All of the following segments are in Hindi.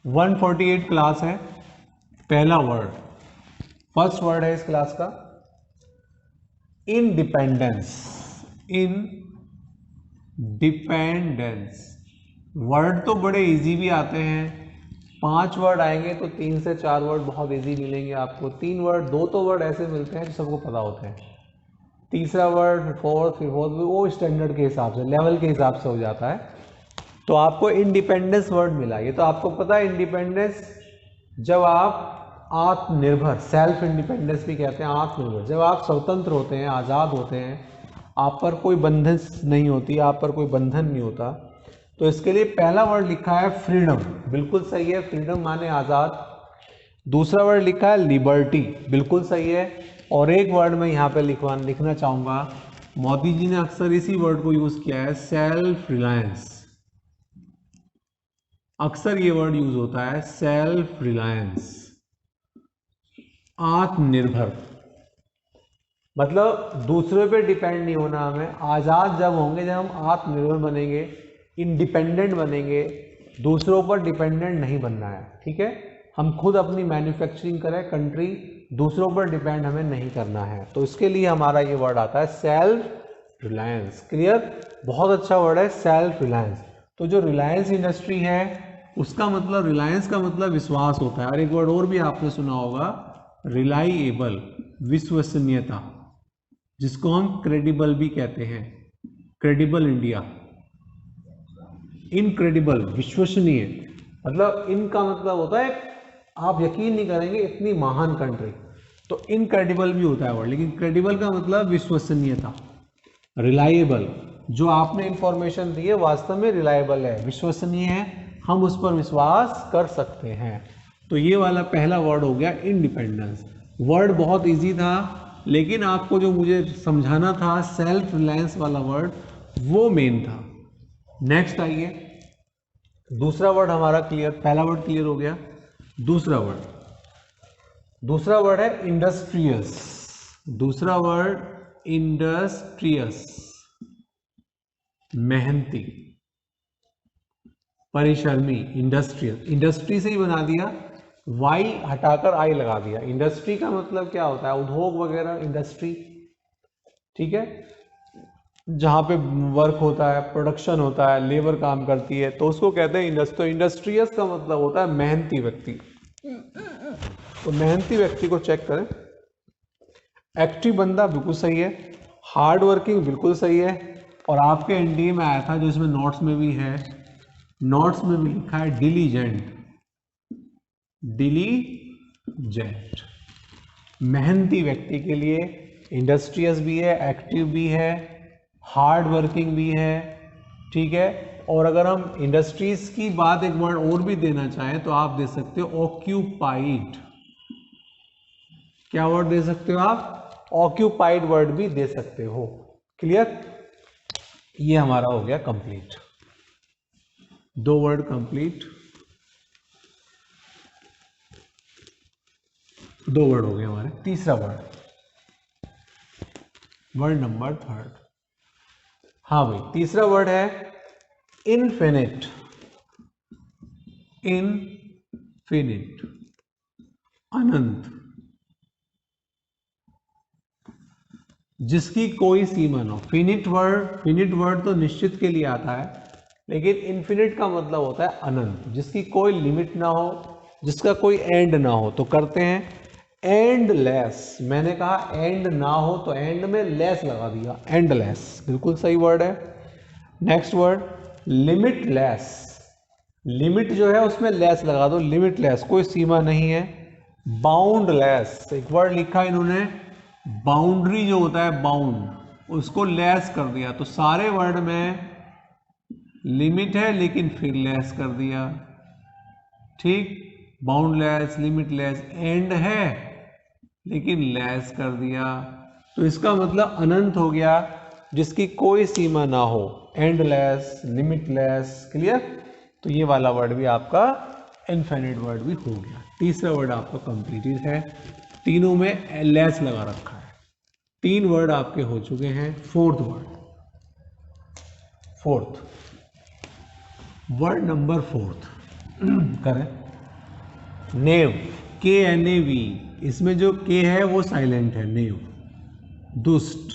148 क्लास है। पहला वर्ड, फर्स्ट वर्ड है इस क्लास का इंडिपेंडेंस। इंडिपेंडेंस वर्ड तो बड़े इजी भी आते हैं, 5 वर्ड आएंगे तो 3 से 4 वर्ड बहुत इजी मिलेंगे आपको। 3 वर्ड, 2 तो वर्ड ऐसे मिलते हैं जो सबको पता होते हैं, तीसरा वर्ड फिर फोर्थ वो स्टैंडर्ड के हिसाब से, लेवल के हिसाब से हो जाता है। तो आपको इंडिपेंडेंस वर्ड मिला, ये तो आपको पता है इंडिपेंडेंस जब आप आत्मनिर्भर, सेल्फ इंडिपेंडेंस भी कहते हैं आत्मनिर्भर, जब आप स्वतंत्र होते हैं, आज़ाद होते हैं, आप पर कोई बंधन नहीं होती, आप पर कोई बंधन नहीं होता। तो इसके लिए पहला वर्ड लिखा है फ्रीडम, बिल्कुल सही है, फ्रीडम माने आज़ाद। दूसरा वर्ड लिखा है लिबर्टी, बिल्कुल सही है। और एक वर्ड मैं यहाँ पे लिखना चाहूँगा, मोदी जी ने अक्सर इसी वर्ड को यूज़ किया है, सेल्फ रिलायंस। अक्सर ये वर्ड यूज होता है, सेल्फ रिलायंस, आत्मनिर्भर, मतलब दूसरे पे डिपेंड नहीं होना हमें। आज़ाद जब होंगे जब हम आत्मनिर्भर बनेंगे, इंडिपेंडेंट बनेंगे, दूसरों पर डिपेंडेंट नहीं बनना है, ठीक है। हम खुद अपनी मैन्युफैक्चरिंग करें, कंट्री, दूसरों पर डिपेंड हमें नहीं करना है। तो इसके लिए हमारा ये वर्ड आता है सेल्फ रिलायंस। क्लियर, बहुत अच्छा वर्ड है सेल्फ रिलायंस। तो जो रिलायंस इंडस्ट्री है उसका मतलब, रिलायंस का मतलब विश्वास होता है। और एक वर्ड और भी आपने सुना होगा, रिलायबल, विश्वसनीयता, जिसको हम क्रेडिबल भी कहते हैं, क्रेडिबल इंडिया, इनक्रेडिबल, विश्वसनीय, मतलब इनका मतलब होता है आप यकीन नहीं करेंगे इतनी महान कंट्री, तो इनक्रेडिबल भी होता है वर्ड, लेकिन क्रेडिबल का मतलब विश्वसनीयता। रिलायबल, जो आपने इंफॉर्मेशन दी है वास्तव में रिलायबल है, विश्वसनीय है, हम उस पर विश्वास कर सकते हैं। तो ये वाला पहला वर्ड हो गया इंडिपेंडेंस। वर्ड बहुत इजी था, लेकिन आपको जो मुझे समझाना था सेल्फ रिलायंस वाला वर्ड, वो मेन था। नेक्स्ट आइए, दूसरा वर्ड हमारा क्लियर, पहला वर्ड क्लियर हो गया। दूसरा वर्ड है इंडस्ट्रियस। दूसरा वर्ड इंडस्ट्रियस, मेहनती, परिश्रमी, इंडस्ट्रियल, इंडस्ट्री से ही बना दिया, वाई हटाकर आई लगा दिया। इंडस्ट्री का मतलब क्या होता है, उद्योग वगैरह, इंडस्ट्री, ठीक है, जहाँ पे वर्क होता है, प्रोडक्शन होता है, लेबर काम करती है, तो उसको कहते हैं इंडस्ट्री। तो इंडस्ट्रियस का मतलब होता है मेहनती व्यक्ति। तो मेहनती व्यक्ति को चेक करें, एक्टिव बंदा बिल्कुल सही है, हार्ड वर्किंग बिल्कुल सही है, और आपके एनडीए में आया था जो इसमें नोट्स में भी है, नोट्स में भी लिखा है डिलीजेंट, डिलीजेंट, मेहनती व्यक्ति के लिए इंडस्ट्रियस भी है, एक्टिव भी है, हार्ड वर्किंग भी है, ठीक है। और अगर हम इंडस्ट्रीज की बात एक वर्ड और भी देना चाहें तो आप दे सकते हो ऑक्यूपाइड। क्या वर्ड दे सकते हो आप, ऑक्यूपाइड वर्ड भी दे सकते हो। क्लियर, ये हमारा हो गया कंप्लीट, 2 वर्ड कंप्लीट, 2 वर्ड हो गए हमारे। तीसरा वर्ड, वर्ड नंबर 3, हाँ भाई, तीसरा वर्ड है इनफिनिट। इनफिनिट, अनंत, जिसकी कोई सीमा ना हो। फिनिट वर्ड तो निश्चित के लिए आता है, लेकिन इनफिनिट का मतलब होता है अनंत, जिसकी कोई लिमिट ना हो, जिसका कोई एंड ना हो। तो करते हैं एंडलेस। मैंने कहा एंड ना हो तो एंड में लेस लगा दिया, एंडलेस, बिल्कुल सही वर्ड है। नेक्स्ट वर्ड लिमिटलेस, लिमिट जो है उसमें लेस लगा दो, लिमिटलेस, कोई सीमा नहीं है। बाउंडलेस, एक वर्ड लिखा इन्होंने, बाउंड्री जो होता है बाउंड, उसको लेस कर दिया। तो सारे वर्ड में लिमिट है लेकिन फिर लेस कर दिया, ठीक, बाउंडलेस, लिमिटलेस, एंड है लेकिन लेस कर दिया। तो इसका मतलब अनंत हो गया, जिसकी कोई सीमा ना हो, एंडलेस, लिमिटलेस। क्लियर, तो ये वाला वर्ड भी आपका इनफिनिट वर्ड भी हो गया। तीसरा वर्ड आपका कंप्लीटेड है, तीनों में लेस लगा रखा है। 3 वर्ड आपके हो चुके हैं। फोर्थ वर्ड नंबर 4 करें, नेव, KNAV, इसमें जो के है वो साइलेंट है, नेव। दुष्ट,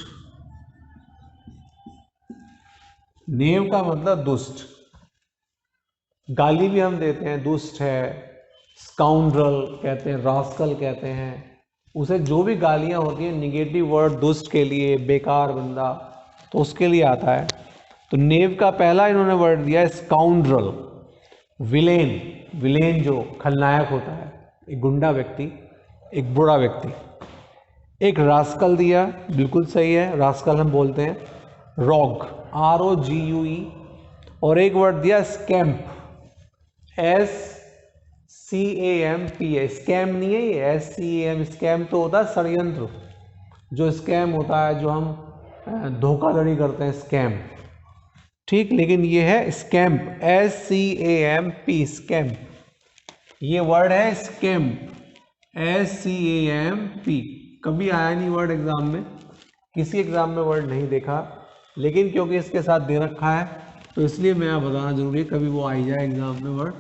नेव का मतलब दुष्ट। गाली भी हम देते हैं, दुष्ट है, स्काउंड्रल कहते हैं, रास्कल कहते हैं, उसे जो भी गालियां होती हैं निगेटिव वर्ड दुष्ट के लिए, बेकार बंदा, तो उसके लिए आता है। तो नेव का पहला इन्होंने वर्ड दिया स्काउंड्रल। विलेन, विलेन जो खलनायक होता है, एक गुंडा व्यक्ति, एक बुरा व्यक्ति। एक रास्कल दिया, बिल्कुल सही है, रास्कल हम बोलते हैं। Rogue, ROGUE। और एक वर्ड दिया स्कैम्प, SCAMP है, स्कैम नहीं है ये, SCAM। स्कैम तो होता है षड्यंत्र, जो स्कैम होता है, जो हम धोखाधड़ी करते हैं, स्कैम, ठीक। लेकिन ये है स्कैम्प, SCAMP, स्कैम्प। ये वर्ड है स्कैम्प, SCAMP। कभी आया नहीं वर्ड एग्जाम में, किसी एग्जाम में वर्ड नहीं देखा, लेकिन क्योंकि इसके साथ दे रखा है तो इसलिए मैं आप बताना जरूरी है, कभी वो आई जाए एग्जाम में वर्ड।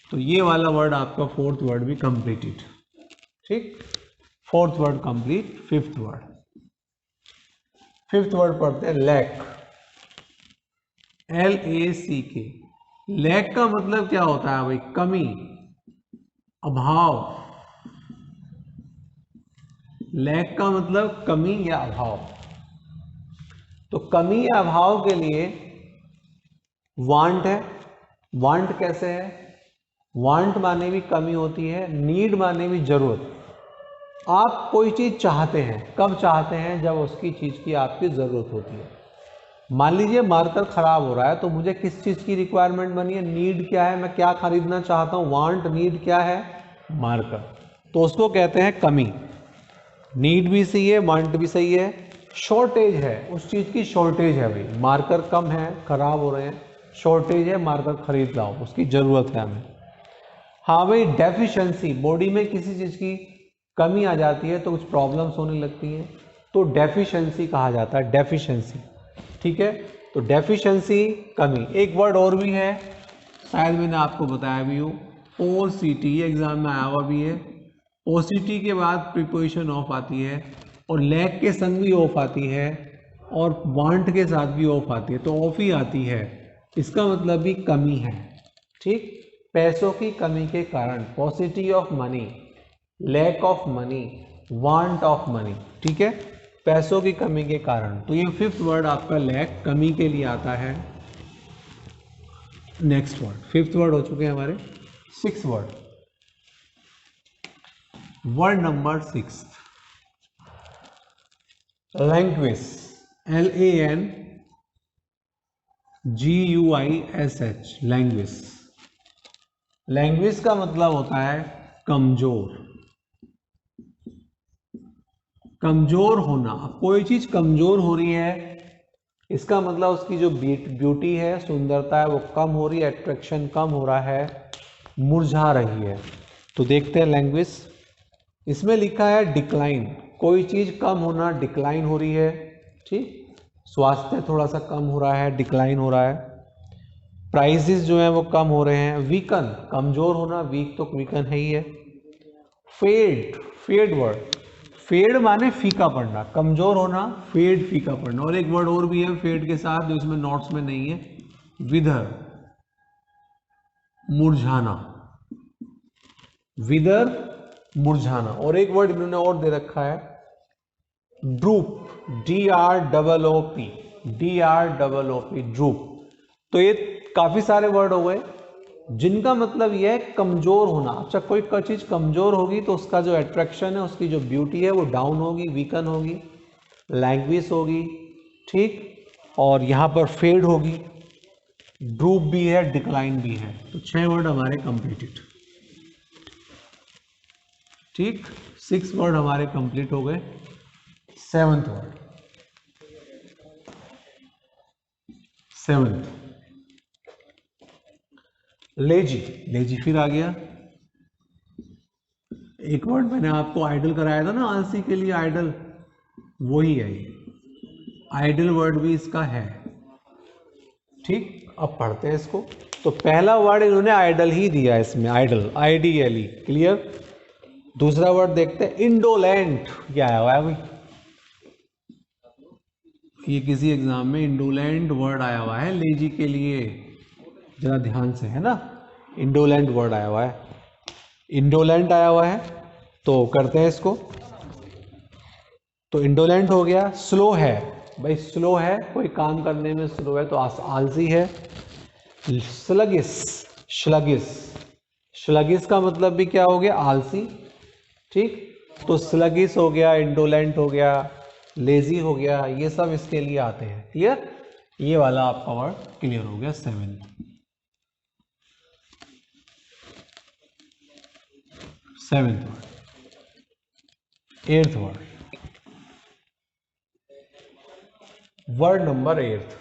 तो ये वाला वर्ड आपका फोर्थ वर्ड भी कंप्लीटेड, ठीक। Fourth word complete. Fifth word, fifth word पढ़ते हैं लैक, LACK। लैक का मतलब क्या होता है भाई? कमी, अभाव। लैक का मतलब कमी या अभाव। तो कमी या अभाव के लिए वांट है। वांट कैसे है? वांट माने भी कमी होती है, नीड माने भी जरूरत। आप कोई चीज चाहते हैं, कब चाहते हैं? जब उसकी चीज की आपकी जरूरत होती है। मान लीजिए मार्कर खराब हो रहा है, तो मुझे किस चीज की रिक्वायरमेंट बनी है? नीड क्या है, मैं क्या खरीदना चाहता हूं? वांट, नीड क्या है? मार्कर। तो उसको कहते हैं कमी। नीड भी सही है, वांट भी सही है। शॉर्टेज है, उस चीज की शॉर्टेज है भाई, मार्कर कम है, खराब हो रहे हैं, शॉर्टेज है, मार्कर खरीद लाओ, उसकी जरूरत है हमें। हाँ भाई डेफिशिएंसी, बॉडी में किसी चीज की कमी आ जाती है तो कुछ प्रॉब्लम्स होने लगती हैं, तो डेफिशिएंसी कहा जाता है, डेफिशिएंसी, ठीक है। तो डेफिशिएंसी, कमी। एक वर्ड और भी है, शायद मैंने आपको बताया भी हो, OCT, एग्जाम में आया हुआ भी है। OCT के बाद प्रीपोजिशन ऑफ आती है, और लैक के संग भी ऑफ आती है, और वांट के साथ भी ऑफ आती है, तो ऑफ ही आती है। इसका मतलब भी कमी है, ठीक। पैसों की कमी के कारण, paucity of money, lack of money, want of money, ठीक है, पैसों की कमी के कारण। तो ये फिफ्थ वर्ड आपका लैक, कमी के लिए आता है। नेक्स्ट वर्ड, फिफ्थ वर्ड हो चुके हैं हमारे। Six word, word number 6, language, LANGUISH, language. Language का मतलब होता है कमजोर, कमजोर होना। कोई चीज कमजोर हो रही है, इसका मतलब उसकी जो ब्यूटी है, सुंदरता है, वो कम हो रही है, अट्रैक्शन कम हो रहा है, मुरझा रही है। तो देखते हैं लैंग्वेज। इसमें लिखा है डिक्लाइन, कोई चीज कम होना, डिक्लाइन हो रही है, ठीक। स्वास्थ्य थोड़ा सा कम हो रहा है, डिक्लाइन हो रहा है। प्राइसेस जो है वो कम हो रहे हैं। वीकन, कमजोर होना, वीक तो वीकन है ही है। फेड, फेड वर्ड, फेड माने फीका पड़ना, कमजोर होना, फेड फीका पड़ना। और एक वर्ड और भी है फेड के साथ, जो इसमें नोट्स में नहीं है, विदर, मुरझाना, विदर, मुरझाना। और एक वर्ड इन्होंने और दे रखा है ड्रूप, DROOP, DROOP, ड्रूप। तो ये काफी सारे वर्ड हो गए जिनका मतलब यह है कमजोर होना। अच्छा, कोई चीज कमजोर होगी तो उसका जो अट्रैक्शन है, उसकी जो ब्यूटी है वो डाउन होगी, वीकन होगी, लैंग्वेज होगी, ठीक। और यहां पर फेड होगी, ड्रूप भी है, डिक्लाइन भी है। तो 6 वर्ड हमारे कंप्लीटेड, ठीक। 6 वर्ड हमारे कंप्लीट हो गए। 7th word, 7th lazy, lazy फिर आ गया। एक वर्ड मैंने आपको आइडल कराया था ना, आलसी के लिए आइडल, वही है ये, आइडल वर्ड भी इसका है, ठीक। अब पढ़ते हैं इसको। तो पहला वर्ड इन्होंने आइडल ही दिया इसमें, आइडल, IDLE, क्लियर। दूसरा वर्ड देखते हैं, इंडोलेंट। क्या आया हुआ है भाई, ये किसी एग्जाम में इंडोलेंट वर्ड आया हुआ है लेजी के लिए, जरा ध्यान से, है ना। इंडोलेंट वर्ड आया हुआ है, इंडोलेंट आया हुआ है, तो करते हैं इसको। तो इंडोलेंट हो गया। स्लो है, भाई स्लो है, कोई काम करने में स्लो है तो आलसी है। स्लगिस, स्लगिस, स्लगिस का मतलब भी क्या हो गया, आलसी, ठीक। तो स्लगिस हो गया, इंडोलेंट हो गया, लेजी हो गया, ये सब इसके लिए आते हैं, क्लियर। ये वाला आपका वर्ड क्लियर हो गया। 7th word. 8th word, word number 8,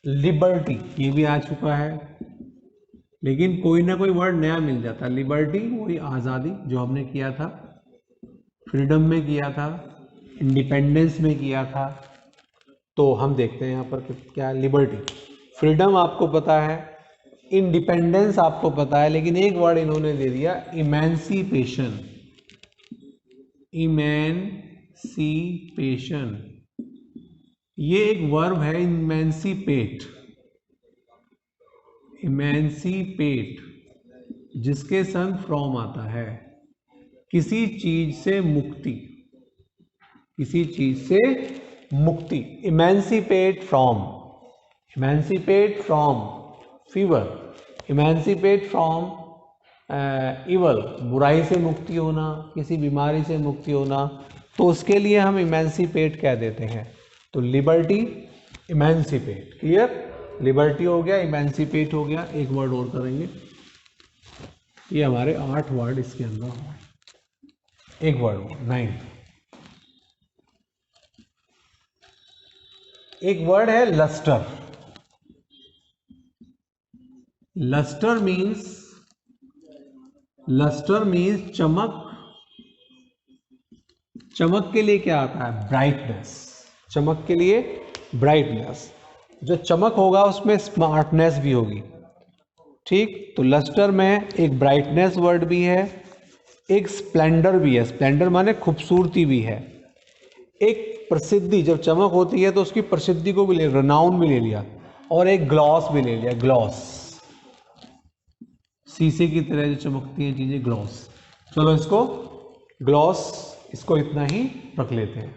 liberty. ये भी आ चुका है, लेकिन कोई ना कोई वर्ड नया मिल जाता है। लिबर्टी वही आज़ादी जो हमने किया था, फ्रीडम में किया था, इंडिपेंडेंस में किया था। तो हम देखते हैं यहाँ पर क्या, लिबर्टी, फ्रीडम आपको पता है, इंडिपेंडेंस आपको पता है, लेकिन एक वर्ड इन्होंने दे दिया, इमेंसिपेशन। इमेंसिपेशन, ये एक वर्ब है, इमेंसिपेट, इमेंसिपेट, जिसके संग फ्रॉम आता है, किसी चीज से मुक्ति, किसी चीज से मुक्ति। Emancipate from, emancipate from fever, emancipate from evil, बुराई से मुक्ति होना, किसी बीमारी से मुक्ति होना, तो उसके लिए हम इमेंसिपेट कह देते हैं। तो लिबर्टी, इमेंसिपेट, क्लियर। लिबर्टी हो गया, इमेंसिपेट हो गया। एक वर्ड और करेंगे, ये हमारे 8 वर्ड इसके अंदर हो। एक वर्ड 9, एक वर्ड है लस्टर। लस्टर मीन्स चमक। चमक के लिए क्या आता है, ब्राइटनेस। चमक के लिए ब्राइटनेस, जो चमक होगा उसमें स्मार्टनेस भी होगी, ठीक। तो लस्टर में एक ब्राइटनेस वर्ड भी है, एक स्प्लेंडर भी है। स्प्लेंडर माने खूबसूरती भी है, एक प्रसिद्धि, जब चमक होती है तो उसकी प्रसिद्धि को भी ले, रनाउन भी ले लिया, और एक ग्लॉस भी ले लिया। ग्लॉस, शीशे की तरह जो चमकती हैं चीजें, ग्लॉस। चलो इसको ग्लॉस, इसको इतना ही रख लेते हैं।